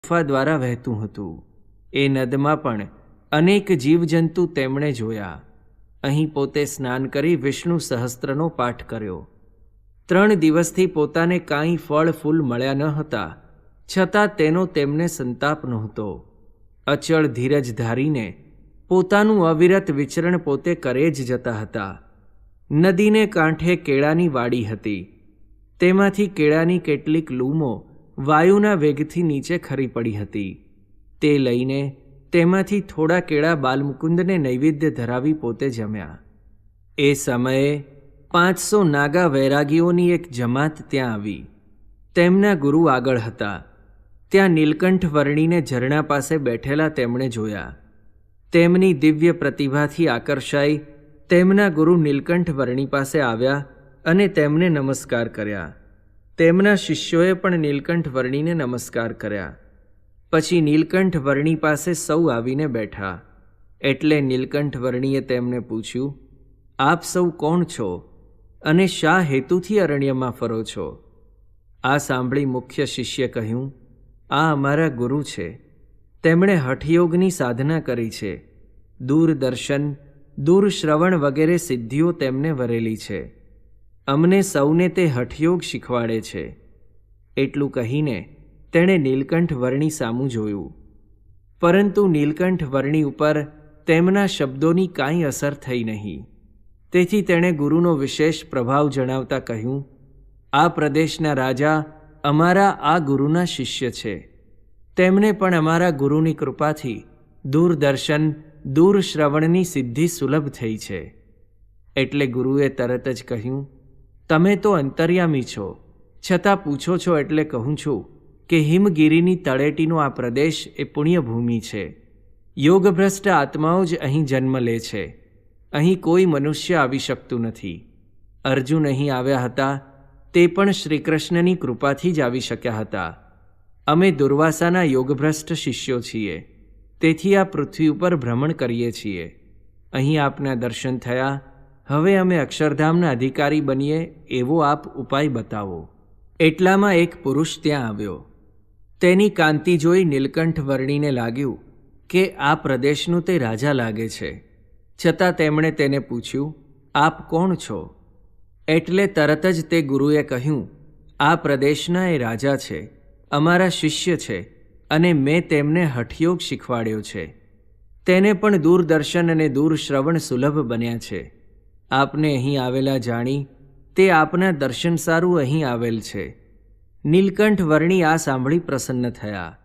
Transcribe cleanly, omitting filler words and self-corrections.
ગુફા દ્વારા વહેતું હતું. એ નદમાં પણ અનેક જીવજંતુ તેમણે જોયા. અહીં પોતે સ્નાન કરી વિષ્ણુ સહસ્ત્રનો પાઠ કર્યો. 3 દિવસથી પોતાને કાંઈ ફળ ફૂલ મળ્યા ન હતા, છતાં તેનો તેમને સંતાપ નહોતો. અચળ ધીરજ ધારીને પોતાનું અવિરત વિચરણ પોતે કરે જ જતા હતા. નદીને કાંઠે કેળાની વાડી હતી. તેમાંથી કેળાની કેટલીક લૂમો વાયુના વેગથી નીચે ખરી પડી હતી. તે લઈને તેમાંથી થોડા કેળા બાલમુકુંદને નૈવેદ્ય ધરાવી પોતે જમ્યા. એ સમયે 500 નાગા વૈરાગીઓની એક જમાત ત્યાં આવી. તેમના ગુરુ આગળ હતા. ત્યાં નીલકંઠ વર્ણીને ઝરણા પાસે બેઠેલા તેમણે જોયા. તેમની દિવ્ય પ્રતિભાથી આકર્ષાઈ તેમના ગુરુ નીલકંઠ વર્ણી પાસે આવ્યા અને તેમને નમસ્કાર કર્યા. તેમના શિષ્યોએ પણ નીલકંઠ વર્ણીને નમસ્કાર કર્યા. પછી નીલકંઠ વર્ણી પાસે સૌ આવીને બેઠા. એટલે નીલકંઠ વર્ણીએ તેમને પૂછ્યું, આપ સૌ કોણ છો અને શા હેતુથી અરણ્યમાં ફરો છો? આ સાંભળી મુખ્ય શિષ્ય કહ્યું, આ અમારા ગુરુ છે. તેમણે હઠયોગની સાધના કરી છે. દૂરદર્શન, દૂરશ્રવણ વગેરે સિદ્ધિઓ તેમને વરેલી છે. અમને સૌને તે હઠયોગ શીખવાડે છે. એટલું કહીને તેણે નીલકંઠ વર્ણી સામું જોયું. પરંતુ નીલકંઠ વર્ણી ઉપર તેમના શબ્દોની કાંઈ અસર થઈ નહીં. તેથી તેણે ગુરુનો વિશેષ પ્રભાવ જણાવતા કહ્યું, આ પ્રદેશના રાજા અમારા આ ગુરુના શિષ્ય છે. તેમને પણ અમારા ગુરુની કૃપાથી દૂરદર્શન, દૂરશ્રવણની સિદ્ધિ સુલભ થઈ છે. એટલે ગુરુએ તરત જ કહ્યું, તમે તો અંતર્યામી છો, છતાં પૂછો છો એટલે કહું છું કે હિમગીરીની તળેટીનો આ પ્રદેશ એ પુણ્યભૂમિ છે. યોગભ્રષ્ટ આત્માઓ જ અહીં જન્મ લે છે. અહીં કોઈ મનુષ્ય આવી શકતું નથી. અર્જુન અહીં આવ્યા હતા તે પણ શ્રીકૃષ્ણની કૃપાથી જ આવી શક્યા હતા. અમે દુર્વાસાના યોગભ્રષ્ટ શિષ્યો છીએ. તેથી આ પૃથ્વી ઉપર ભ્રમણ કરીએ છીએ. અહીં આપના દર્શન થયા. હવે અમે અક્ષરધામના અધિકારી બનીએ એવો આપ ઉપાય બતાવો. એટલામાં એક પુરુષ ત્યાં આવ્યો. તેની કાંતિ જોઈ નીલકંઠ વર્ણીને લાગ્યું કે આ પ્રદેશનું તે રાજા લાગે છે. છતાં તેમણે તેને પૂછ્યું, આપ કોણ છો? એટલે તરત જ તે ગુરુએ કહ્યું, આ પ્રદેશના એ રાજા છે, અમારા શિષ્ય છે અને મેં તેમને હઠયોગ શીખવાડ્યો છે. તેને પણ દૂરદર્શન અને દૂરશ્રવણ સુલભ બન્યા છે. આપને અહીં આવેલા જાણી તે આપના દર્શન સારું અહીં આવેલ છે. નીલકંઠ વર્ણી આ સાંભળી પ્રસન્ન થયા.